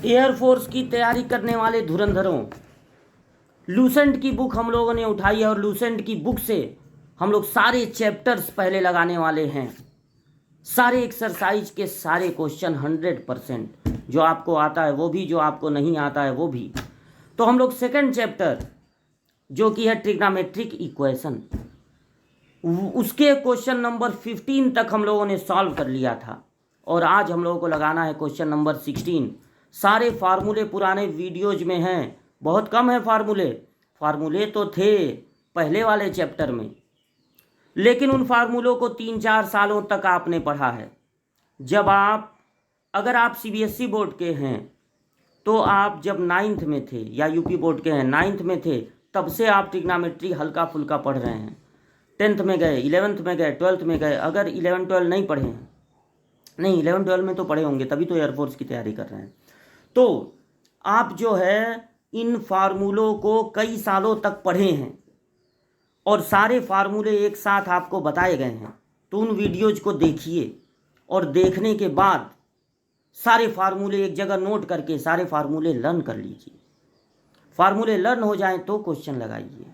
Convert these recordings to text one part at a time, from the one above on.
Air force की तैयारी करने वाले धुरंधरों, लूसेंट की बुक हम लोगों ने उठाई है और लूसेंट की बुक से हम लोग सारे चैप्टर्स पहले लगाने वाले हैं। सारे एक्सरसाइज के सारे क्वेश्चन 100%, जो आपको आता है वो भी, जो आपको नहीं आता है वो भी। तो हम लोग सेकंड चैप्टर जो कि है ट्रिग्नोमेट्रिक इक्वेशन, उसके क्वेश्चन नंबर 15 तक हम लोगों ने सॉल्व कर लिया था और आज हम लोगों को लगाना है क्वेश्चन नंबर 16। सारे फार्मूले पुराने वीडियोज में हैं, बहुत कम है फार्मूले तो थे पहले वाले चैप्टर में, लेकिन उन फार्मूलों को 3-4 सालों तक आपने पढ़ा है। अगर आप सीबीएसई बोर्ड के हैं तो आप जब 9th में थे, या यूपी बोर्ड के हैं 9th में थे, तब से आप ट्रिग्नोमेट्री हल्का फुल्का पढ़ रहे हैं। 10th में गए, 11th में गए, 12th में गए, अगर 11-12 नहीं पढ़े हैं, नहीं 11-12 में तो पढ़े होंगे, तभी तो एयरफोर्स की तैयारी कर रहे हैं, तो आप जो है इन फार्मूलों को कई सालों तक पढ़े हैं और सारे फार्मूले एक साथ आपको बताए गए हैं। तो उन वीडियोज को देखिए और देखने के बाद सारे फार्मूले एक जगह नोट करके सारे फार्मूले लर्न कर लीजिए। फार्मूले लर्न हो जाएं तो क्वेश्चन लगाइए।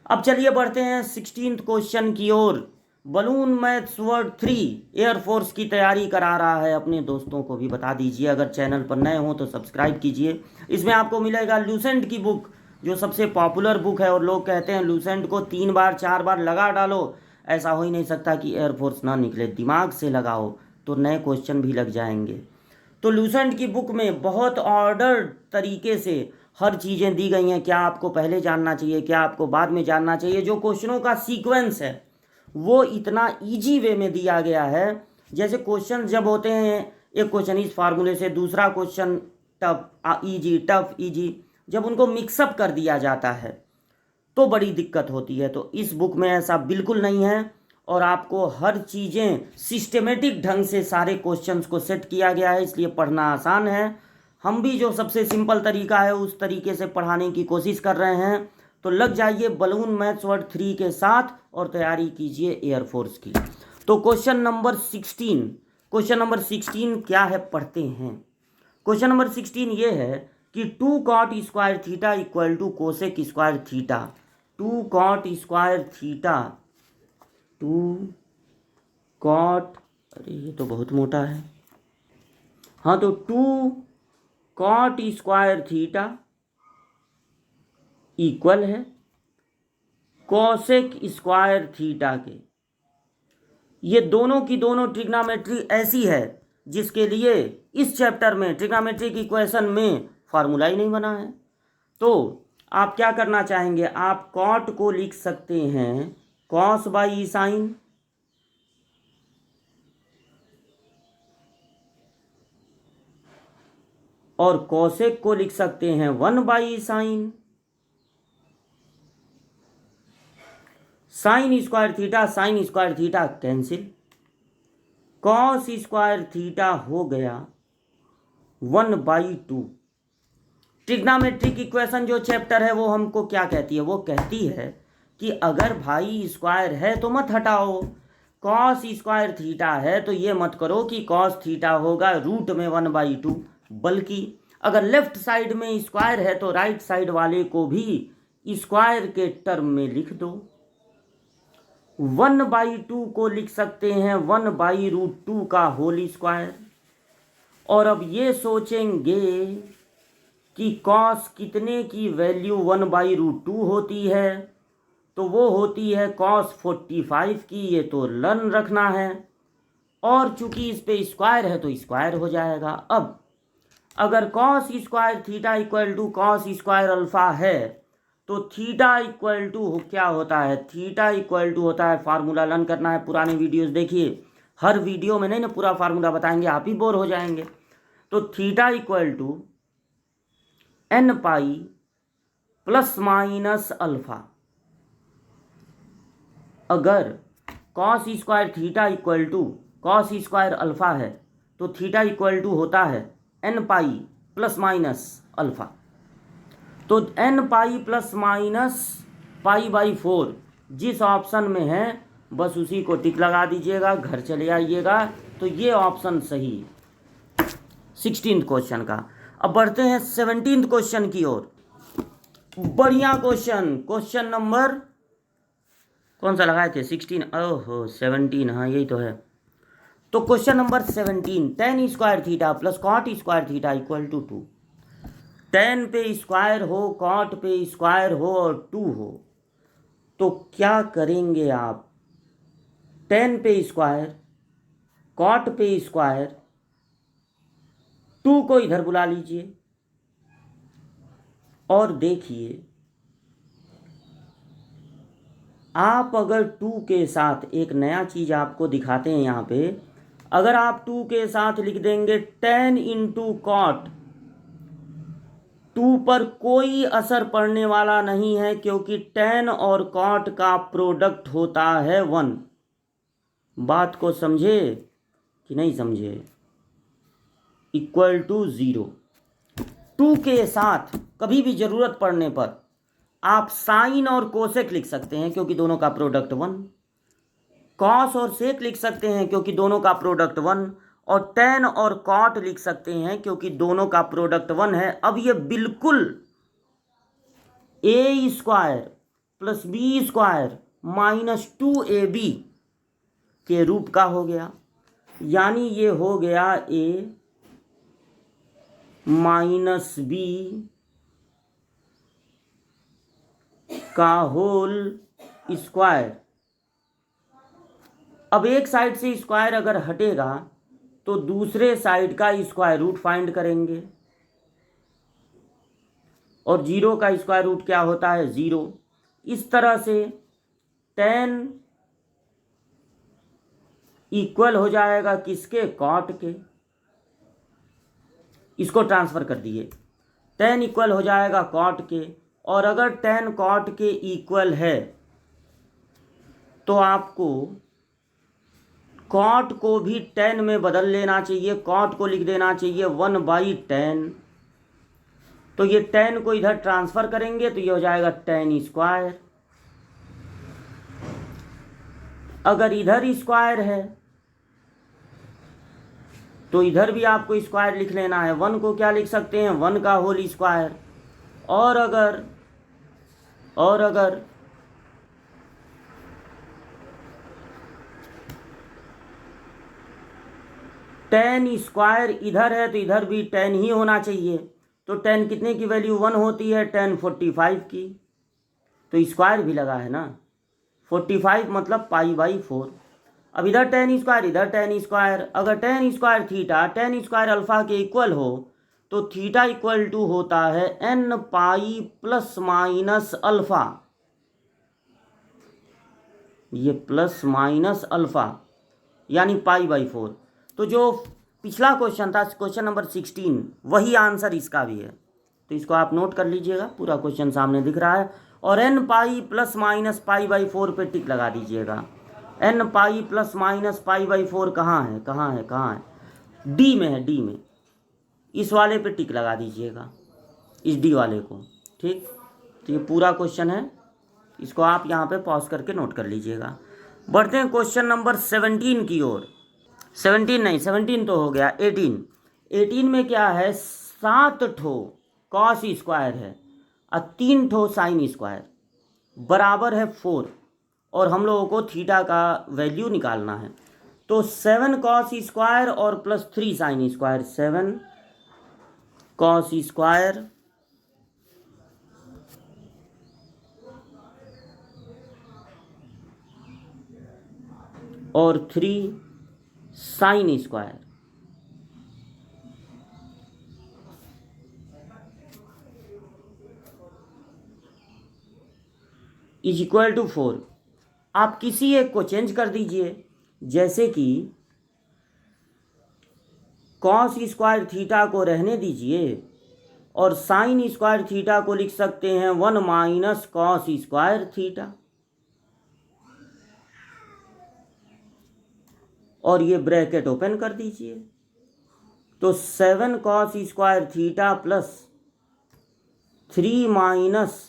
अब चलिए बढ़ते हैं 16th क्वेश्चन की ओर। बलून मैथ्स वर्ड 3 एयरफोर्स की तैयारी करा रहा है, अपने दोस्तों को भी बता दीजिए। अगर चैनल पर नए हो तो सब्सक्राइब कीजिए। इसमें आपको मिलेगा लूसेंट की बुक, जो सबसे पॉपुलर बुक है, और लोग कहते हैं लूसेंट को 3 बार 4 बार लगा डालो, ऐसा हो ही नहीं सकता कि एयरफोर्स ना निकले। दिमाग से लगाओ तो नए क्वेश्चन भी लग जाएंगे। तो लूसेंट की बुक में बहुत ऑर्डर तरीके से हर चीज़ें दी गई हैं, क्या आपको पहले जानना चाहिए, क्या आपको बाद में जानना चाहिए। जो क्वेश्चनों का सीक्वेंस है वो इतना इजी वे में दिया गया है, जैसे क्वेश्चन जब होते हैं, एक क्वेश्चन इस फार्मूले से, दूसरा क्वेश्चन टफ इजी, जब उनको मिक्सअप कर दिया जाता है तो बड़ी दिक्कत होती है। तो इस बुक में ऐसा बिल्कुल नहीं है और आपको हर चीज़ें सिस्टेमेटिक ढंग से सारे क्वेश्चंस को सेट किया गया है, इसलिए पढ़ना आसान है। हम भी जो सबसे सिंपल तरीका है उस तरीके से पढ़ाने की कोशिश कर रहे हैं। तो लग जाइए बलून मैथ्स वर्ड 3 के साथ और तैयारी कीजिए एयरफोर्स की। तो क्वेश्चन नंबर 16 क्या है, पढ़ते हैं। क्वेश्चन नंबर 16 ये है कि 2 cot square theta equal to cosec square theta. 2 cot square theta, 2 cot, अरे ये तो बहुत मोटा है, हाँ, तो 2 cot स्क्वायर थीटा इक्वल है कोसेक स्क्वायर थीटा के। ये दोनों की दोनों ट्रिग्नोमेट्री ऐसी है जिसके लिए इस चैप्टर में ट्रिग्नोमेट्रिक इक्वेशन में फार्मूला ही नहीं बना है। तो आप क्या करना चाहेंगे, आप कॉट को लिख सकते हैं कॉस बाई साइन, और कोसेक को लिख सकते हैं 1 by sine. Sine square theta cancel, cos square theta हो गया 1/2। ट्रिग्नोमेट्रिक इक्वेशन जो चैप्टर है वो हमको क्या कहती है, वो कहती है कि अगर भाई स्क्वायर है तो मत हटाओ, कॉस स्क्वायर थीटा है तो ये मत करो कि कॉस थीटा होगा रूट में 1/2, बल्कि अगर लेफ्ट साइड में स्क्वायर है तो राइट साइड वाले को भी स्क्वायर के टर्म में लिख दो। 1/2 को लिख सकते हैं 1/√2 का होल स्क्वायर। और अब ये सोचेंगे कि कॉस कितने की वैल्यू 1/√2 होती है, तो वो होती है कॉस 45 की, ये तो लर्न रखना है, और चूंकि इस पे स्क्वायर है तो स्क्वायर हो जाएगा। अब अगर cos square theta equal to cos square alpha है तो थीटा इक्वल टू क्या होता है, थीटा इक्वल टू होता है, फार्मूला लर्न करना है, पुराने वीडियोस देखिए, हर वीडियो में नहीं ना पूरा फार्मूला बताएंगे, आप ही बोर हो जाएंगे। तो theta equal to n pi plus minus alpha. अगर cos square theta equal to cos square alpha है तो थीटा इक्वल टू होता है n pi plus minus alpha. तो n पाई प्लस माइनस π/4 जिस ऑप्शन में है बस उसी को टिक लगा दीजिएगा, घर चले आइएगा। तो ये ऑप्शन सही 16th क्वेश्चन का। अब बढ़ते हैं 17th क्वेश्चन की ओर। बढ़िया क्वेश्चन, क्वेश्चन नंबर कौन सा लगाए थे 16, ओहो 17, हाँ यही तो है। तो question number 17, tan square theta plus cot square theta equal to 2। Tan पे स्क्वायर हो, कॉट पे स्क्वायर हो और 2 हो, तो क्या करेंगे आप? टेन पे स्क्वायर, कॉट पे स्क्वायर, 2 को इधर बुला लीजिए और देखिए आप अगर 2 के साथ एक नया चीज़ आपको दिखाते हैं यहाँ पे, अगर आप 2 के साथ लिख देंगे 10 इंटू कॉट, 2 पर कोई असर पड़ने वाला नहीं है क्योंकि 10 और कॉट का प्रोडक्ट होता है 1। बात को समझे कि नहीं समझे? Equal to 0। 2 के साथ कभी भी ज़रूरत पड़ने पर आप साइन और कोसेक लिख सकते हैं क्योंकि दोनों का प्रोडक्ट 1, कॉस और सेक लिख सकते हैं क्योंकि दोनों का प्रोडक्ट 1, और टेन और कॉट लिख सकते हैं क्योंकि दोनों का प्रोडक्ट 1 है। अब ये बिल्कुल a square plus b square minus 2ab के रूप का हो गया, यानी ये हो गया ए माइनस बी का होल स्क्वायर। अब एक साइड से स्क्वायर अगर हटेगा तो दूसरे साइड का स्क्वायर रूट फाइंड करेंगे, और 0 का स्क्वायर रूट क्या होता है? 0। इस तरह से 10 इक्वल हो जाएगा किसके? कॉट के। इसको ट्रांसफ़र कर दिए, 10 इक्वल हो जाएगा कॉट के, और अगर 10 कॉट के इक्वल है तो आपको कॉट को भी 10 में बदल लेना चाहिए। कॉट को लिख देना चाहिए 1/10। तो ये 10 को इधर ट्रांसफ़र करेंगे तो ये हो जाएगा 10 स्क्वायर। अगर इधर स्क्वायर है तो इधर भी आपको स्क्वायर लिख लेना है। 1 को क्या लिख सकते हैं? 1 का होल स्क्वायर। और अगर 10 स्क्वायर इधर है तो इधर भी 10 ही होना चाहिए। तो 10 कितने की वैल्यू 1 होती है? 10 45 की। तो स्क्वायर भी लगा है ना, 45 मतलब π/4। अब इधर 10 स्क्वायर, इधर 10 स्क्वायर। अगर 10 स्क्वायर थीटा 10 स्क्वायर अल्फ़ा के इक्वल हो तो थीटा इक्वल टू होता है n pi plus minus alpha. ये प्लस माइनस अल्फ़ा यानी π/4। तो जो पिछला क्वेश्चन था, क्वेश्चन नंबर 16, वही आंसर इसका भी है। तो इसको आप नोट कर लीजिएगा, पूरा क्वेश्चन सामने दिख रहा है। और n पाई प्लस माइनस π/4 पे टिक लगा दीजिएगा। n पाई प्लस माइनस π/4 कहाँ है? कहाँ है? कहाँ है? डी में है, डी में। इस वाले पे टिक लगा दीजिएगा, इस डी वाले को। ठीक, तो ये पूरा क्वेश्चन है, इसको आप यहाँ पे पॉज करके नोट कर लीजिएगा। बढ़ते हैं क्वेश्चन नंबर 17 की ओर। 17 नहीं, 17 तो हो गया। 18 में क्या है? 7 ठो कॉस स्क्वायर है और 3 ठो साइन स्क्वायर बराबर है 4, और हम लोगों को थीटा का वैल्यू निकालना है। तो 7 कॉस स्क्वायर और plus 3 sine square, 7 cos square और 3 sine square is equal to 4। आप किसी एक को चेंज कर दीजिए, जैसे कि कॉस स्क्वायर थीटा को रहने दीजिए और साइन स्क्वायर थीटा को लिख सकते हैं 1 माइनस कॉस स्क्वायर थीटा, और ये ब्रैकेट ओपन कर दीजिए। तो 7 cos square theta plus 3 minus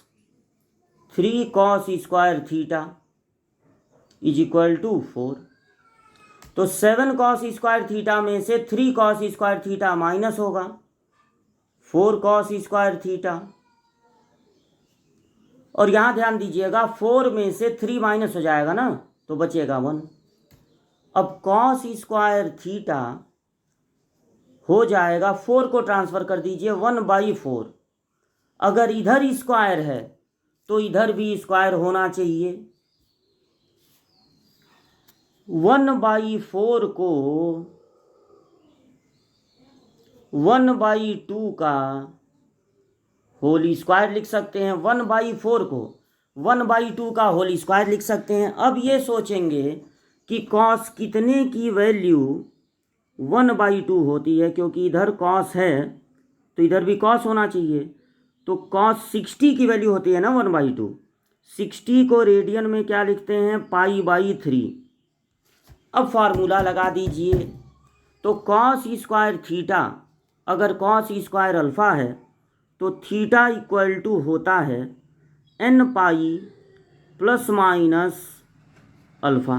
3 cos square theta is equal to 4। तो 7 कॉस स्क्वायर थीटा में से 3 कॉस स्क्वायर थीटा माइनस होगा, 4 cos स्क्वायर थीटा, और यहाँ ध्यान दीजिएगा 4 में से 3 माइनस हो जाएगा ना, तो बचेगा 1। अब cos स्क्वायर थीटा हो जाएगा, 4 को ट्रांसफ़र कर दीजिए 1/4। अगर इधर स्क्वायर है तो इधर भी स्क्वायर होना चाहिए। 1/4 को 1/2 का होल स्क्वायर लिख सकते हैं, 1/4 को 1/2 का होल स्क्वायर लिख सकते हैं। अब ये सोचेंगे कि कॉस कितने की वैल्यू 1/2 होती है, क्योंकि इधर कॉस है तो इधर भी कॉस होना चाहिए, तो कॉस 60 की वैल्यू होती है ना 1/2। 60 को रेडियन में क्या लिखते हैं, π/3। अब फार्मूला लगा दीजिए, तो कॉस स्क्वायर थीटा, अगर कॉस स्क्वायर अल्फ़ा है तो थीटा इक्वल टू होता है n π ± अल्फ़ा।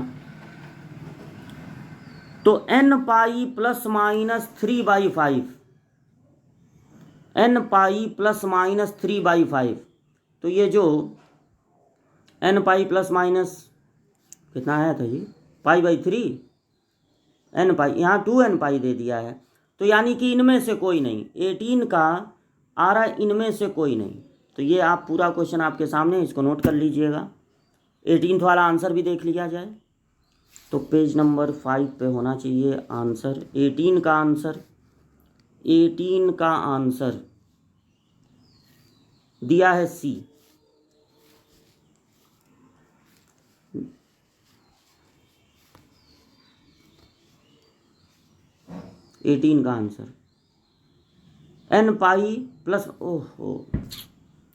तो n π ± 3/5, n π ± 3/5, तो ये जो n π ± कितना आया था जी, π/3, n π, यहाँ 2n π दे दिया है, तो यानी कि इनमें से कोई नहीं, 18 का आ रहा है, इनमें से कोई नहीं। तो ये आप पूरा क्वेश्चन आपके सामने, इसको नोट कर लीजिएगा। 18th वाला आंसर भी देख लिया जाए, तो पेज नंबर 5 पे होना चाहिए आंसर। 18 का आंसर, 18 का आंसर दिया है सी। एटीन का आंसर n π प्लस, ओहो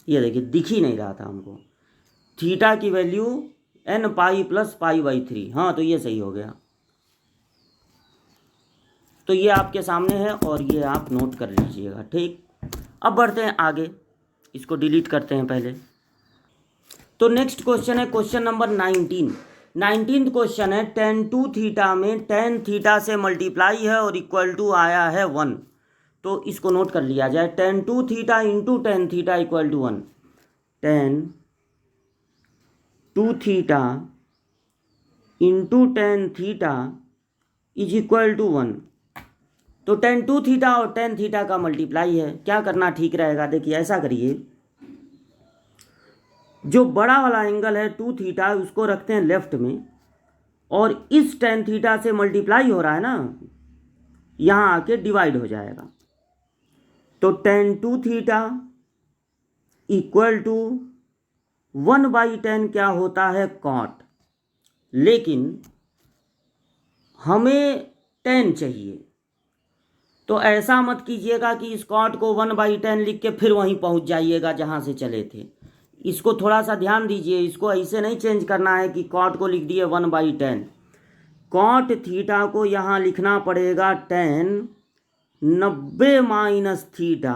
ये देखिए दिख ही नहीं रहा था हमको, थीटा की वैल्यू n π + π/3। हाँ, तो ये सही हो गया। तो ये आपके सामने है और ये आप नोट कर लीजिएगा, ठीक। अब बढ़ते हैं आगे, इसको डिलीट करते हैं पहले। तो नेक्स्ट क्वेश्चन है क्वेश्चन नंबर 19। 19th क्वेश्चन है tan 2 थीटा में tan थीटा से मल्टीप्लाई है और इक्वल टू आया है 1। तो इसको नोट कर लिया जाए, tan 2 theta into tan theta equal to 1। tan 2 theta into tan theta is equal to 1। तो tan 2 थीटा और tan थीटा का मल्टीप्लाई है। क्या करना ठीक रहेगा, देखिए ऐसा करिए, जो बड़ा वाला एंगल है 2 थीटा उसको रखते हैं लेफ्ट में, और इस tan थीटा से मल्टीप्लाई हो रहा है ना, यहाँ आके डिवाइड हो जाएगा। तो tan 2 theta equal to 1/tan क्या होता है, कॉट। लेकिन हमें tan चाहिए, तो ऐसा मत कीजिएगा कि इस कॉट को 1/tan लिख के फिर वहीं पहुंच जाइएगा जहां से चले थे। इसको थोड़ा सा ध्यान दीजिए, इसको ऐसे नहीं चेंज करना है कि कॉट को लिख दिए 1/tan। कॉट थीटा को यहाँ लिखना पड़ेगा tan 90 - थीटा।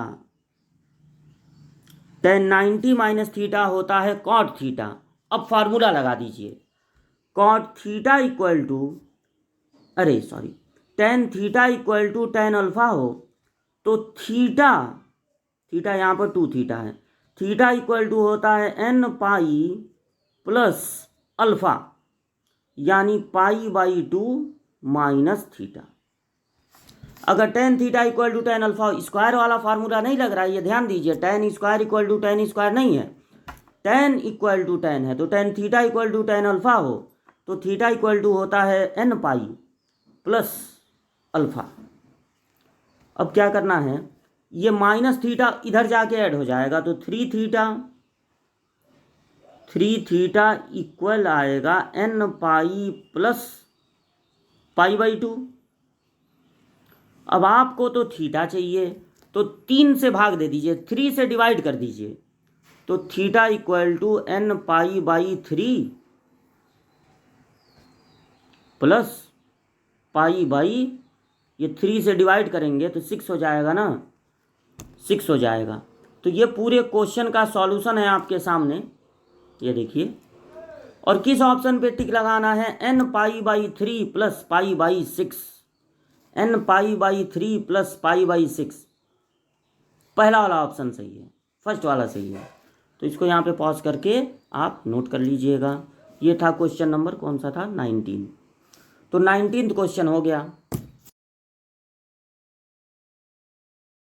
tan 90 - थीटा होता है कॉट थीटा। अब फार्मूला लगा दीजिए, कॉट थीटा इक्वल टू, अरे sorry, tan theta equal to tan alpha हो, तो थीटा, थीटा यहाँ पर 2 थीटा है, थीटा इक्वल टू होता है n π + अल्फ़ा, यानी π/2 माइनस थीटा। अगर tan theta equal to tan alpha, square वाला फार्मूला नहीं लग रहा है, ये ध्यान दीजिए, tan square equal to tan square नहीं है, tan इक्वल टू tan है। तो tan theta equal to tan alpha हो, तो थीटा इक्वल टू होता है n π + अल्फ़ा। अब क्या करना है, ये माइनस थीटा इधर जाके ऐड हो जाएगा, तो 3 थीटा इक्वल आएगा n π + π/2। अब आपको तो थीटा चाहिए, तो 3 से भाग दे दीजिए, 3 से डिवाइड कर दीजिए, तो theta equal to n π/3 plus π/, ये 3 से डिवाइड करेंगे तो 6 हो जाएगा ना, 6 हो जाएगा। तो ये पूरे क्वेश्चन का सॉल्यूशन है आपके सामने, ये देखिए। और किस ऑप्शन पे टिक लगाना है, n π/3 + π/6, n π/3 + π/6। पहला वाला ऑप्शन सही है, फर्स्ट वाला सही है। तो इसको यहाँ पे पॉज करके आप नोट कर लीजिएगा। ये था क्वेश्चन नंबर कौन सा था, 19। तो 19th क्वेश्चन हो गया।